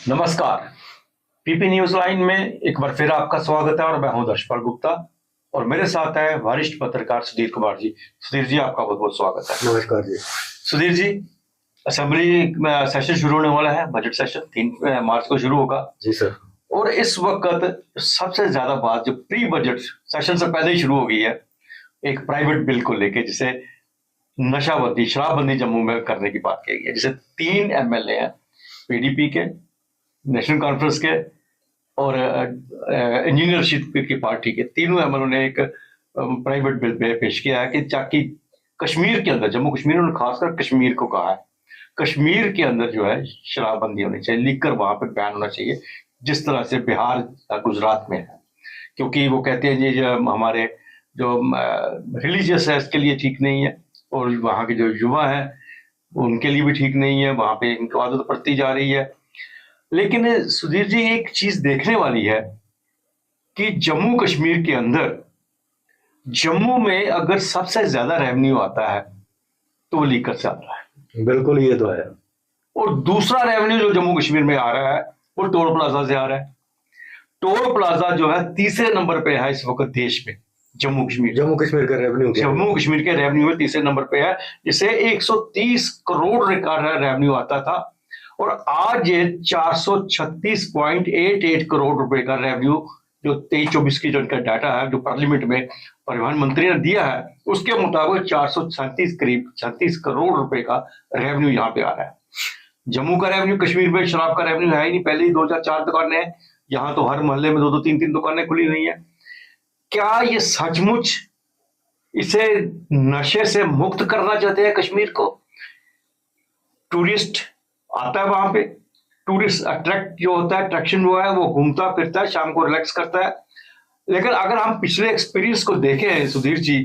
नमस्कार। PP news line में एक बार फिर आपका स्वागत है और मैं हूं दर्शपाल गुप्ता और मेरे साथ है वरिष्ठ पत्रकार सुधीर कुमार जी। सुधीर जी, आपका बहुत बहुत स्वागत है। नमस्कार जी। सुधीर जी, असेंबली सेशन शुरू होने वाला है, बजट सेशन 3 मार्च को शुरू होगा जी सर। और इस वक्त सबसे ज्यादा बात जो प्री बजट सेशन से पहले ही शुरू हो गई है, एक प्राइवेट बिल को लेके जिसे नशाबंदी शराबबंदी जम्मू में करने की बात की गई है, जिसे 3 एमएलए हैं पीडीपी के, नेशनल कॉन्फ्रेंस के और इंजीनियरशिप की पार्टी के, तीनों एमएलए ने एक प्राइवेट बिल पेश किया है कि ताकि कश्मीर के अंदर, जम्मू कश्मीर उन्होंने खासकर कश्मीर को कहा है, कश्मीर के अंदर जो है शराबबंदी होनी चाहिए, लिखकर वहां पर बैन होना चाहिए जिस तरह से बिहार गुजरात में है। क्योंकि वो कहते हैं जी हमारे जो रिलीजियस है इसके लिए ठीक नहीं है और वहाँ के जो युवा है उनके लिए भी ठीक नहीं है, वहां पे इनको आदत पड़ती जा रही है। लेकिन सुधीर जी, एक चीज देखने वाली है कि जम्मू कश्मीर के अंदर, जम्मू में अगर सबसे ज्यादा रेवेन्यू आता है तो वो लीकर से आता है। बिल्कुल, ये तो है। और दूसरा रेवेन्यू जो जम्मू कश्मीर में आ रहा है वो टोल प्लाजा से आ रहा है। टोल प्लाजा जो है तीसरे नंबर पे है इस वक्त देश में। जम्मू कश्मीर का रेवेन्यू, जम्मू कश्मीर के रेवेन्यू में तीसरे नंबर पे है, जिसे 130 करोड़ रेवेन्यू आता था और आज ये 436.88 करोड़ रुपए का रेवेन्यू, जो 23-24 की जो इनका डाटा है, जो पार्लियामेंट में परिवहन मंत्री ने दिया है, उसके मुताबिक 437 करीब 36 करोड़ रुपए का रेवेन्यू यहाँ पे आ रहा है। जम्मू का रेवेन्यू, कश्मीर में शराब का रेवेन्यू है ही नहीं। पहले ही 2-4 दुकानें हैं, यहाँ तो हर मोहल्ले में 2-2 3-3 दुकानें खुली हुई हैं। क्या ये सचमुच इसे नशे से मुक्त करना चाहते हैं कश्मीर को? टूरिस्ट आता है वहां पे, टूरिस्ट अट्रैक्ट जो होता है, अट्रैक्शन वो है, वो घूमता फिरता है, शाम को रिलैक्स करता है। लेकिन अगर हम पिछले एक्सपीरियंस को देखें सुधीर जी,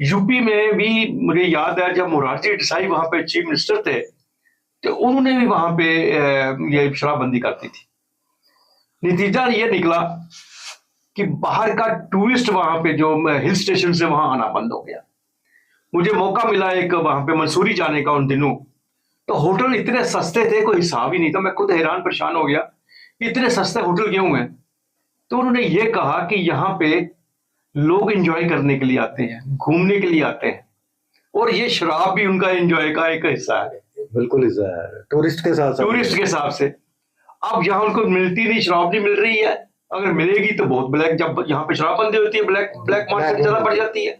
यूपी में भी मुझे याद है जब मोरारजी देसाई वहां पे चीफ मिनिस्टर थे तो उन्होंने भी वहां पे ये शराबबंदी करती थी। नतीजा ये निकला कि बाहर का टूरिस्ट वहां पे जो हिल स्टेशन से वहां आना बंद हो गया। मुझे मौका मिला एक वहां पे मंसूरी जाने का उन दिनों, तो होटल इतने सस्ते थे, कोई हिसाब ही नहीं था। मैं खुद हैरान परेशान हो गया, इतने सस्ते होटल क्यों हैं? तो उन्होंने ये कहा कि यहाँ पे लोग एंजॉय करने के लिए आते हैं, घूमने के लिए आते हैं और ये शराब भी उनका एंजॉय का एक हिस्सा है। बिल्कुल हिस्सा है, टूरिस्ट के हिसाब से। अब यहाँ उनको मिलती नहीं, शराब नहीं मिल रही है, अगर मिलेगी तो बहुत ब्लैक, जब यहाँ पे शराबबंदी होती है ब्लैक मार्केट ज्यादा बढ़ जाती है।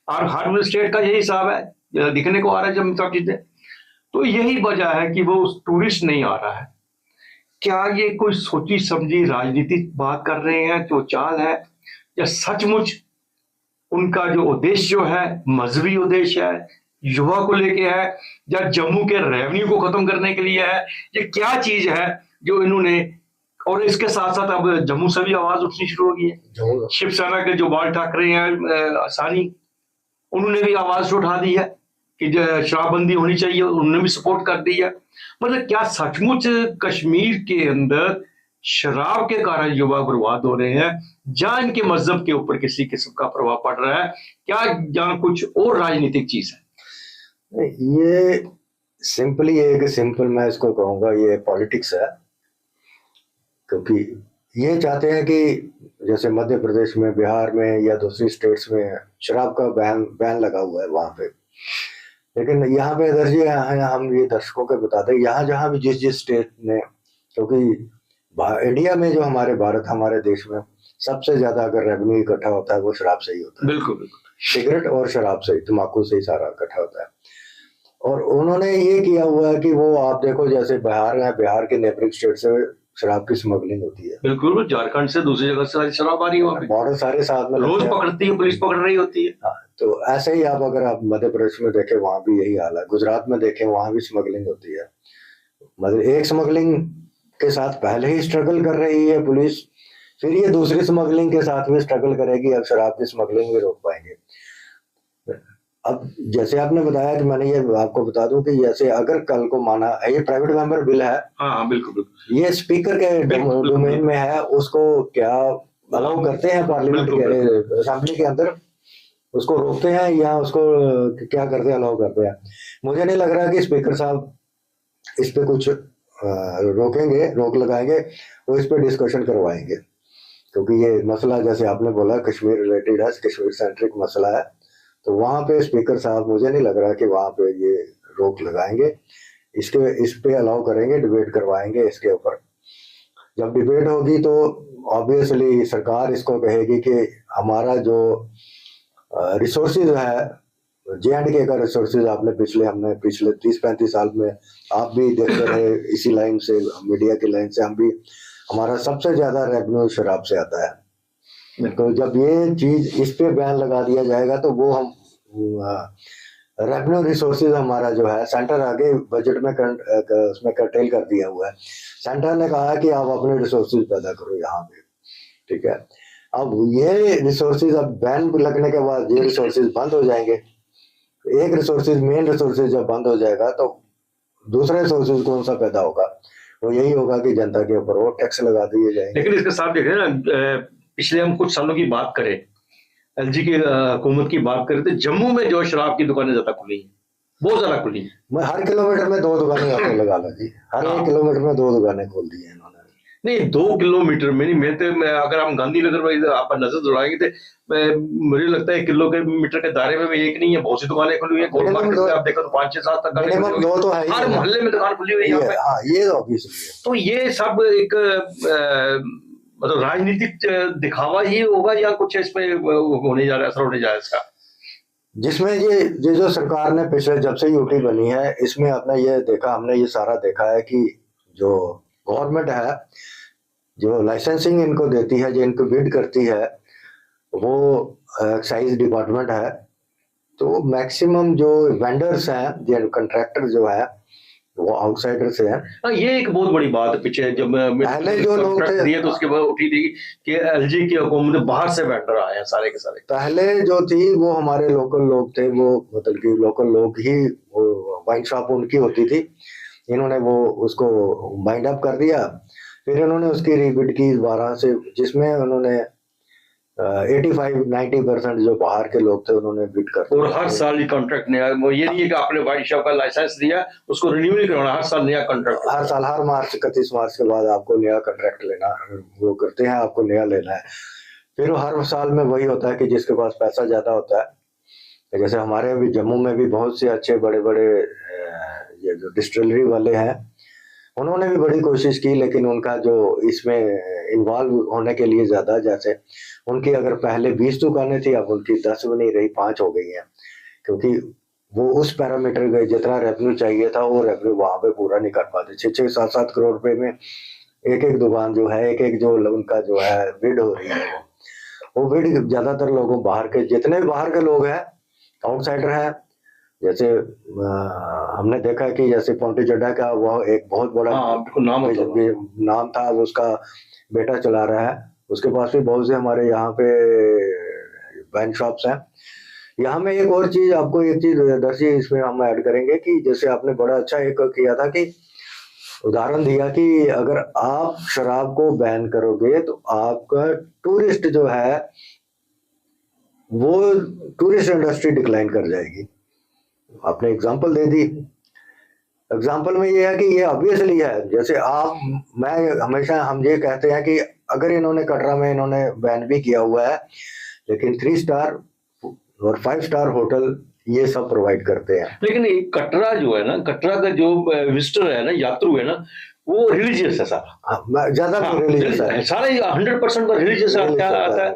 और हर स्टेट का यही हिसाब है, दिखने को आ रहा है जब सब चीजें। तो यही वजह है कि वो टूरिस्ट नहीं आ रहा है। क्या ये कोई सोची समझी राजनीतिक बात कर रहे हैं, जो चाल है, या सचमुच उनका जो उद्देश्य जो है मजहबी उद्देश्य है, युवा को लेके है, या जम्मू के रेवेन्यू को खत्म करने के लिए है? ये क्या चीज है जो इन्होंने, और इसके साथ साथ अब जम्मू से भी आवाज उठनी शुरू हो गई है। शिवसेना के जो बाल ठाकरे हैं सानी, उन्होंने भी आवाज उठा दी है कि शराबबंदी होनी चाहिए, उन्होंने भी सपोर्ट कर दी है। मतलब क्या सचमुच कश्मीर के अंदर शराब के कारण युवा बर्बाद हो रहे हैं, जहां इनके मजहब के ऊपर किसी किस्म का प्रभाव पड़ रहा है? क्या जहां कुछ और राजनीतिक चीज है? ये सिंपल मैं इसको कहूंगा, ये पॉलिटिक्स है। क्योंकि ये चाहते हैं कि जैसे मध्य प्रदेश में, बिहार में या दूसरी स्टेट्स में शराब का बैन लगा हुआ है वहां पे, लेकिन यहाँ पे दर्जे हम ये दर्शकों को बता दें, यहाँ जहाँ भी जिस स्टेट ने, क्योंकि इंडिया में जो हमारे देश में सबसे ज्यादा अगर रेवेन्यू इकट्ठा होता है वो शराब से ही होता है। बिल्कुल, सिगरेट और शराब से, तम्बाकू से ही सारा इकट्ठा होता है। और उन्होंने ये किया हुआ है कि वो आप देखो, जैसे बिहार के नेबरिंग स्टेट से शराब की स्मगलिंग होती है। बिल्कुल, झारखंड से दूसरी जगह से शराब आ रही है, बॉर्डर सारे साथ में रोज पकड़ती है, पुलिस पकड़ रही होती है। हाँ, तो ऐसे ही अगर आप मध्य प्रदेश में देखें वहां भी यही हाल है, गुजरात में देखें वहां भी स्मगलिंग होती है। मतलब एक स्मगलिंग के साथ पहले ही स्ट्रगल कर रही है पुलिस, फिर ये दूसरी स्मगलिंग के साथ भी स्ट्रगल करेगी, अब शराब की स्मगलिंग भी रोक पाएंगे। अब जैसे आपने बताया कि मैंने ये आपको बता दूं कि जैसे अगर कल को माना ये प्राइवेट मेंबर बिल है, हाँ बिल्कुल, ये स्पीकर के डोमेन में है, उसको क्या अलाउ करते हैं पार्लियामेंट के असेंबली के अंदर, उसको रोकते हैं या उसको क्या करते हैं, अलाउ करते हैं? मुझे नहीं लग रहा कि स्पीकर साहब इस पे कुछ रोक लगाएंगे, वो इस पर डिस्कशन करवाएंगे, क्योंकि ये मसला जैसे आपने बोला कश्मीर रिलेटेड है, कश्मीर सेंट्रिक मसला है, तो वहां पे स्पीकर साहब मुझे नहीं लग रहा कि वहां पे ये रोक लगाएंगे, इस पे अलाउ करेंगे, डिबेट करवाएंगे इसके ऊपर। जब डिबेट होगी तो ऑब्वियसली सरकार इसको कहेगी कि हमारा जो रिसोर्सेज है, J&K का रिसोर्सेज हमने पिछले 30-35 साल में आप भी देखते रहे, इसी लाइन से, मीडिया की लाइन से हम भी, हमारा सबसे ज्यादा रेवेन्यू शराब से आता है। तो जब ये चीज इस पे बैन लगा दिया जाएगा तो वो हम रेवेन्यू रिसोर्सेज हमारा जो है, सेंटर आगे बजट में उसमें कर्टेल कर दिया हुआ है। सेंटर ने कहा कि आप अपने रिसोर्सेज पैदा करो यहाँ पे, ठीक है। अब ये रिसोर्सेज अब बैन लगने के बाद ये रिसोर्सेज बंद हो जाएंगे। एक रिसोर्सेज, मेन रिसोर्सेज जब बंद हो जाएगा तो दूसरे रिसोर्सेज कौन सा पैदा होगा? वो यही होगा कि जनता के ऊपर वो टैक्स लगा दिए जाएंगे। लेकिन इसके साथ देखें ना, पिछले हम कुछ सालों की बात करें, एलजी की हुकूमत की बात करें, तो जम्मू में जो शराब की दुकानें ज्यादा खुली हैं, बहुत ज्यादा खुली हैं। मैं हर किलोमीटर में 2 दुकानें आपको लगा लो जी, हर 1 किलोमीटर में 2 दुकानें खोल दी है इन्होंने। नहीं, 2 किलोमीटर में नहीं, मैं अगर हम गांधीनगर में आप नजर दौड़ाएंगे तो मुझे लगता है किलोमीटर के दायरे में एक नहीं है, बहुत सी दुकानें खुली हुई है। गोल मार्केट में आप देखो तो 5-6-7 तक तो है, हर मोहल्ले में दुकान खुली हुई है यहाँ पे। हाँ, ये ऑब्वियसली। तो ये सब एक मतलब राजनीतिक दिखावा ही होगा या कुछ इसमें होने जा रहा है, असर होने जा रहा है इसका? जिसमें ये जो सरकार ने पिछले जब से यूटी बनी है, इसमें हमने ये सारा देखा है कि जो गवर्नमेंट है, जो लाइसेंसिंग इनको देती है, जो इनको बिड करती है, वो एक्साइज डिपार्टमेंट है। तो मैक्सिमम जो वेंडर्स हैं, जो कंट्रैक्टर जो है, वो आउटसाइडर से है। ये एक बहुत बड़ी बात है। पीछे जब पहले जो लोग थे, तो उसके बाद उठी थी कि एलजी की हुकूमत बाहर से वेंडर आए हैं सारे के सारे। पहले जो थी वो हमारे लोकल लोग थे, वो मतलब कि लोकल लोग ही, वाइन शॉप उनकी होती थी, इन्होंने वो उसको बाइंड अप कर दिया। फिर इन्होंने उसकी रीबिड की 12 से, जिसमें उन्होंने 85-90% जो बाहर के लोग थे उन्होंने बिड कर दिया। और हर साल ये कॉन्ट्रैक्ट नया, वो ये नहीं है कि आपने वाइन शॉप का लाइसेंस दिया उसको रिन्यू नहीं करवाना, हर साल नया कॉन्ट्रैक्ट, हर साल, हर 31 मार्च के बाद आपको नया कॉन्ट्रैक्ट लेना, वो करते हैं, आपको नया लेना है। फिर हर साल में वही होता है कि जिसके पास पैसा ज्यादा होता है, जैसे हमारे भी जम्मू में भी बहुत से अच्छे बड़े बड़े ये जो डिस्टिलरी वाले हैं, उन्होंने भी बड़ी कोशिश की, लेकिन उनका जो इसमें इन्वॉल्व होने के लिए ज्यादा, जैसे उनकी अगर पहले 20 दुकानें थी, अब उनकी 10 भी नहीं रही, 5 हो गई हैं, क्योंकि वो उस पैरामीटर के जितना रेवेन्यू चाहिए था वो रेवेन्यू वहां पे पूरा नहीं कर पाते। 6-7 करोड़ रुपए में एक दुकान जो है, एक जो उनका जो है बिड हो रही है, वो बिड ज्यादातर लोगों बाहर के, जितने बाहर के लोग हैं, आउटसाइडर हैं। जैसे हमने देखा कि जैसे पोंटी चड्डा का वो एक बहुत बड़ा नाम था, वो उसका बेटा चला रहा है, उसके पास भी बहुत से हमारे यहाँ पे वाइन शॉप्स हैं। यहाँ में एक और चीज, आपको एक चीज दर्शी इसमें हम ऐड करेंगे कि जैसे आपने बड़ा अच्छा एक किया था कि उदाहरण दिया कि अगर आप शराब को बैन करोगे तो आपका टूरिस्ट जो है, वो टूरिस्ट इंडस्ट्री डिक्लाइन कर जाएगी। आपने एग्जांपल दे दी। एग्जांपल में ये है कि ये ऑब्वियसली है, जैसे मैं हमेशा हम ये कहते हैं कि अगर इन्होंने कटरा में इन्होंने बैन भी किया हुआ है, लेकिन 3 स्टार और 5 स्टार होटल ये सब प्रोवाइड करते हैं। लेकिन कटरा जो है ना, कटरा का जो विजिटर है ना, यात्रु है ना, वो रिलीजियस है सारा, ज्यादा रिलीजियस है, सारे 100% रिलीजियस आता है।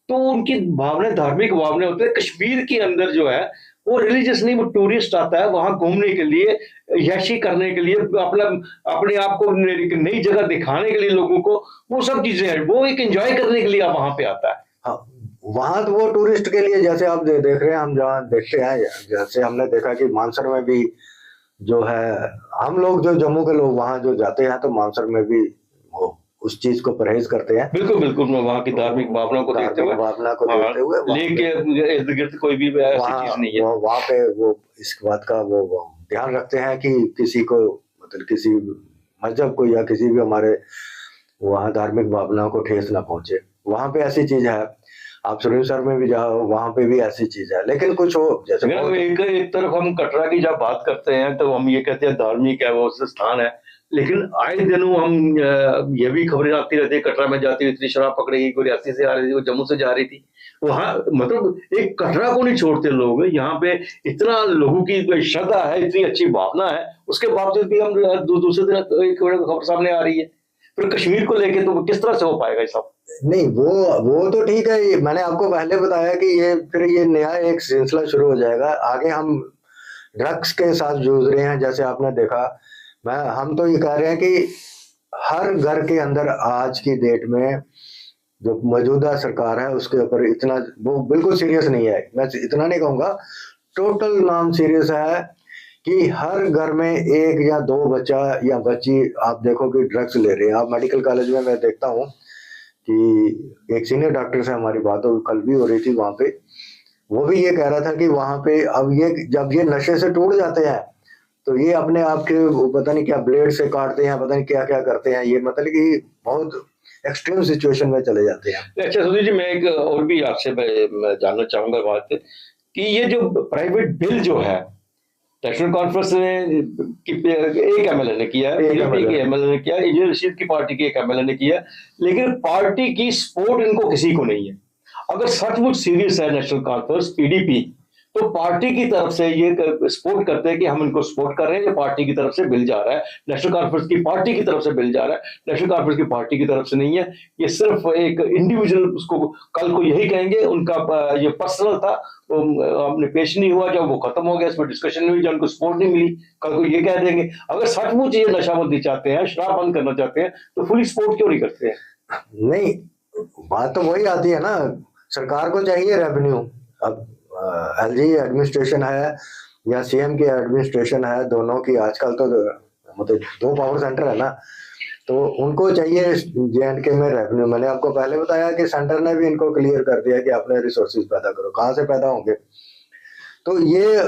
तो उनकी भावना, धार्मिक भावना होती है। कश्मीर के अंदर जो है वो रिलीजियस नहीं, वो टूरिस्ट आता है वहां घूमने के लिए, याशी करने के लिए, अपने आप को नई जगह दिखाने के लिए लोगों को, वो सब चीजें हैं, वो एक एंजॉय करने के लिए वहां पे आता है। हाँ, वहां तो वो टूरिस्ट के लिए, जैसे आप देख रहे हैं, हम जहाँ देखते हैं, जैसे हमने देखा कि मानसर में भी जो है, हम लोग जो जम्मू के लोग वहां जो जाते हैं तो मानसर में भी वो उस चीज को परहेज करते हैं। बिल्कुल बिल्कुल, वहाँ की धार्मिक भावना को देखते हुए लेके इर्द गिर्द कोई भी ऐसी चीज नहीं है। वहाँ पे वो इस बात का वो ध्यान रखते हैं कि किसी को, मतलब किसी मजहब को या किसी भी हमारे वहाँ धार्मिक भावना को ठेस ना पहुंचे। वहाँ पे ऐसी चीज है। आप सुरेश्वर में भी जाओ, वहाँ पे भी ऐसी चीज है। लेकिन कुछ हो, जैसे एक तरफ हम कटरा की जब बात करते हैं तो हम ये कहते हैं धार्मिक है, वो स्थान है, लेकिन आए दिनों हम ये भी खबरें आती रहती है, कटरा में जाती हुई इतनी शराब पकड़ी गई, कोई रियासी से आ रही थी, कोई जम्मू से जा रही थी। वहाँ मतलब एक कटरा को नहीं छोड़ते लोग, यहाँ पे इतना लोगों की श्रद्धा है, इतनी अच्छी भावना है, उसके बावजूद भी हम दूसरे दिन एक खबर सामने आ रही है। फिर कश्मीर को लेके तो किस तरह से हो पाएगा ये सब? नहीं, वो तो ठीक है, मैंने आपको पहले बताया कि ये फिर ये नया एक सिलसिला शुरू हो जाएगा। आगे हम ड्रग्स के साथ जूझ रहे हैं, जैसे आपने देखा। हम तो ये कह रहे हैं कि हर घर के अंदर आज की डेट में जो मौजूदा सरकार है उसके ऊपर इतना वो बिल्कुल सीरियस नहीं है। मैं इतना नहीं कहूंगा, टोटल नाम सीरियस है कि हर घर में एक या दो बच्चा या बच्ची आप देखो कि ड्रग्स ले रहे हैं। आप मेडिकल कॉलेज में मैं देखता हूँ कि एक सीनियर डॉक्टर से हमारी बात कल भी हो रही थी वहां पे, वो भी ये कह रहा था कि वहां पे अब ये जब ये नशे से टूट जाते हैं तो ये अपने आप के पता नहीं क्या ब्लेड से काटते हैं, पता नहीं क्या क्या करते हैं, ये मतलब कि बहुत एक्सट्रीम सिचुएशन में चले जाते हैं। अच्छा सुधीर जी, मैं एक और भी आपसे मैं जानना चाहूंगा बात कि ये जो प्राइवेट बिल जो है नेशनल कॉन्फ्रेंस ने एक एमएलए ने किया, बीजेपी के एमएलए ने किया, इंजीनियर रशीद की पार्टी के एक एमएलए ने किया, लेकिन पार्टी की सपोर्ट इनको किसी को नहीं है। अगर सचमुच सीरियस है नेशनल कॉन्फ्रेंस पीडीपी, तो पार्टी की तरफ से ये सपोर्ट करते हैं कि हम इनको सपोर्ट कर रहे हैं, ये पार्टी की तरफ से बिल जा रहा है, नेशनल कॉन्फ्रेंस की पार्टी की तरफ से बिल जा रहा है, नेशनल कॉन्फ्रेंस की पार्टी की तरफ से नहीं है। ये सिर्फ एक इंडिविजुअल उसको कल को यही कहेंगे, उनका ये पर्सनल था, हमने पेश नहीं हुआ, जब वो खत्म हो गया, इसमें डिस्कशन नहीं हुई, जब उनको सपोर्ट नहीं मिली, कल को ये कह देंगे। अगर सचमुच ये नशाबंदी चाहते हैं, शराब बंद करना चाहते हैं, तो फुली सपोर्ट क्यों नहीं करते हैं? नहीं, बात तो वही आती है ना, सरकार को चाहिए रेवेन्यू। अब एलजी एडमिनिस्ट्रेशन है या सीएम की एडमिनिस्ट्रेशन है, दोनों की आजकल तो मतलब दो पावर सेंटर है ना, तो उनको चाहिए जेएंडके में रेवेन्यू। मैंने आपको पहले बताया कि सेंटर ने भी इनको क्लियर कर दिया कि अपने रिसोर्सेज पैदा करो, कहाँ से पैदा होंगे। तो ये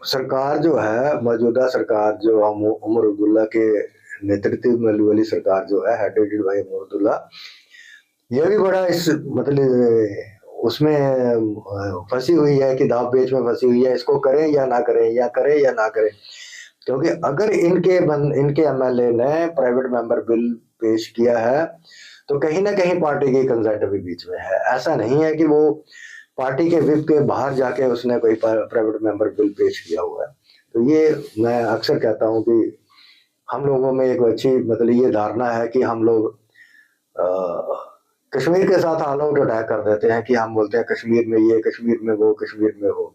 सरकार जो है, मौजूदा सरकार जो उमर अब्दुल्ला के नेतृत्व में वाली सरकार जो है, हेडेड बाय उमर अब्दुल्ला, ये भी बड़ा इस मतलब उसमें फंसी हुई है कि दाव पेच में फंसी हुई है, इसको करें या ना करें, या करें या ना करें। क्योंकि अगर इनके एमएलए ने प्राइवेट मेंबर बिल पेश किया है तो कहीं ना कहीं पार्टी की कंसेंट भी बीच में है। ऐसा नहीं है कि वो पार्टी के विप के बाहर जाके उसने कोई प्राइवेट मेंबर बिल पेश किया हुआ है। तो ये मैं अक्सर कहता हूँ कि हम लोगों में एक अच्छी मतलब ये धारणा है कि हम लोग कश्मीर के साथ ऑल आउट अटैक कर देते हैं कि हम बोलते हैं कश्मीर में ये, कश्मीर में वो, कश्मीर में वो।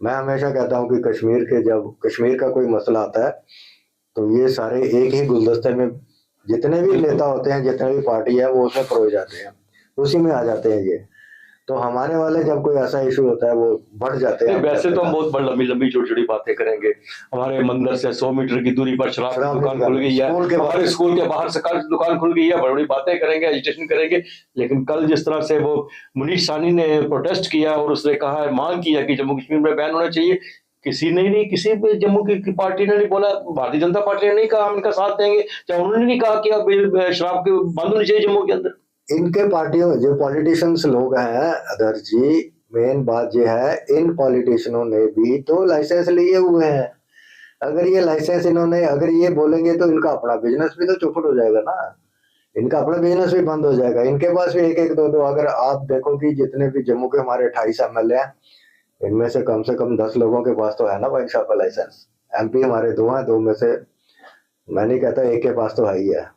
मैं हमेशा कहता हूं कि जब कश्मीर का कोई मसला आता है तो ये सारे एक ही गुलदस्ते में जितने भी नेता होते हैं, जितने भी पार्टी है, वो उसमें परोए जाते हैं, उसी में आ जाते हैं ये। तो हमारे वाले जब कोई ऐसा इशू होता है वो बढ़ जाते हैं। वैसे तो हम बहुत लंबी लंबी छोटी छोटी बातें करेंगे। हमारे मंदिर से 100 मीटर की दूरी पर शराब की दुकान खुल गई है, हमारे स्कूल के बाहर से दुकान खुल गई है, बड़ी बड़ी बातें करेंगे, एजिटेशन करेंगे। लेकिन कल जिस तरह से वो मुनीश सानी ने प्रोटेस्ट किया और उसने कहा, मांग किया कि जम्मू कश्मीर में बैन होना चाहिए, किसी ने नहीं, किसी भी जम्मू की पार्टी ने नहीं बोला, भारतीय जनता पार्टी ने नहीं कहा हम इनका साथ देंगे, चाहे उन्होंने नहीं कहा कि अब शराब के बंद होनी चाहिए जम्मू के अंदर। इनके पार्टियों जो पॉलिटिशियंस लोग हैं अदर जी, मेन बात ये है, इन पॉलिटिशियनों ने भी तो लाइसेंस लिए हुए हैं। अगर ये लाइसेंस इन्होंने अगर ये बोलेंगे तो इनका अपना बिजनेस भी तो चौपट हो जाएगा ना, इनका अपना बिजनेस भी बंद हो जाएगा। इनके पास भी एक एक दो दो, अगर आप देखो कि जितने भी जम्मू के हमारे 28 एमएलए हैं, इनमें से कम 10 लोगों के पास तो है ना वाइन शॉप का लाइसेंस। एमपी हमारे 2 हैं, 2 में से मैं नहीं कहता एक के पास तो है ही है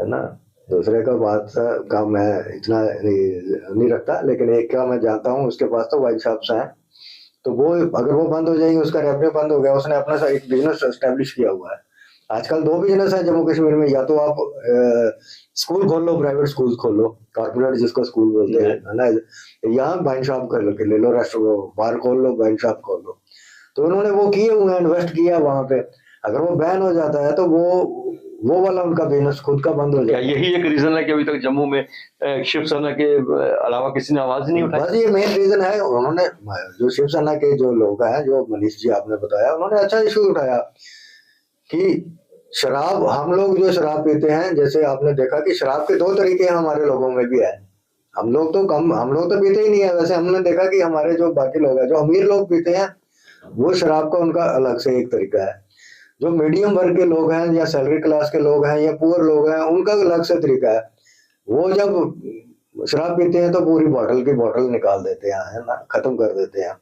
ना। दूसरे का बात का मैं इतना नहीं रखता, लेकिन एक का मैं जानता हूँ, उसके पास तो वाइन शॉप्स हैं। तो वो अगर वो बंद हो जाएंगे, उसका रेवेन्यू बंद हो गया, उसने अपना एक बिजनेस एस्टेब्लिश किया हुआ है। आजकल 2 बिजनेस है जम्मू कश्मीर में, या तो आप स्कूल खोल लो, प्राइवेट स्कूल खोल लो, कॉर्पोरेट जिसको स्कूल बोलते हैं, है ना, या वाइन शॉप कर लो, ले लो, रेस्टोरेंट बार खोल लो, वाइन शॉप खोल लो। तो उन्होंने वो किए हुए हैं, इन्वेस्ट किया वहां पे। अगर वो बैन हो जाता है तो वो वाला उनका बिजनेस खुद का बंद हो जाएगा। यही एक रीजन है कि अभी तक जम्मू में शिवसेना के अलावा किसी ने आवाज नहीं उठाई? बस ये मेन रीजन है। उन्होंने जो शिवसेना के जो लोग हैं, जो मनीष जी आपने बताया, उन्होंने अच्छा इशू उठाया कि शराब, हम लोग जो शराब पीते हैं, जैसे आपने देखा कि शराब के 2 तरीके हमारे लोगों में भी है। हम लोग तो पीते ही नहीं है। वैसे हमने देखा कि हमारे जो बाकी लोग हैं, जो अमीर लोग पीते हैं, वो शराब का उनका अलग से एक तरीका है। जो मीडियम वर्ग के लोग हैं या सैलरी क्लास के लोग हैं या पुअर लोग हैं, उनका अलग से तरीका है। वो जब शराब पीते हैं तो पूरी बॉटल की बॉटल निकाल देते हैं, है ना, खत्म कर देते हैं।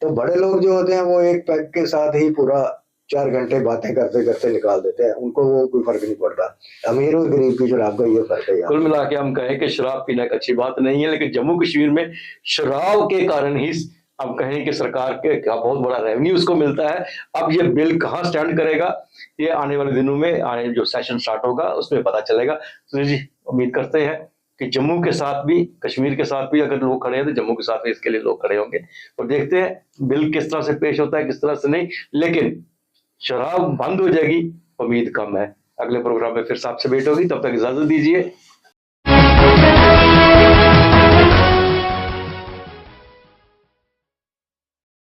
तो बड़े लोग जो होते हैं वो एक पैक के साथ ही पूरा 4 घंटे बातें करते करते निकाल देते हैं, उनको वो कोई फर्क नहीं पड़ता। अमीर और गरीब की शराब का ये फर्क है। कुल मिला के हम कहें कि शराब पीना एक अच्छी बात नहीं है, लेकिन जम्मू कश्मीर में शराब के कारण ही हम कहें कि सरकार के का बहुत बड़ा रेवेन्यू उसको मिलता है। अब ये बिल कहाँ स्टैंड करेगा, ये आने वाले दिनों में, आने जो सेशन स्टार्ट होगा उसमें पता चलेगा। सुनील जी, उम्मीद करते हैं कि जम्मू के साथ भी, कश्मीर के साथ भी अगर लोग खड़े हैं तो जम्मू के साथ भी इसके लिए लोग खड़े होंगे। और देखते हैं बिल किस तरह से पेश होता है, किस तरह से नहीं, लेकिन शराब बंद हो जाएगी उम्मीद कम है। अगले प्रोग्राम में फिर से आपसे भेंट होगी, तब तक इजाजत दीजिए।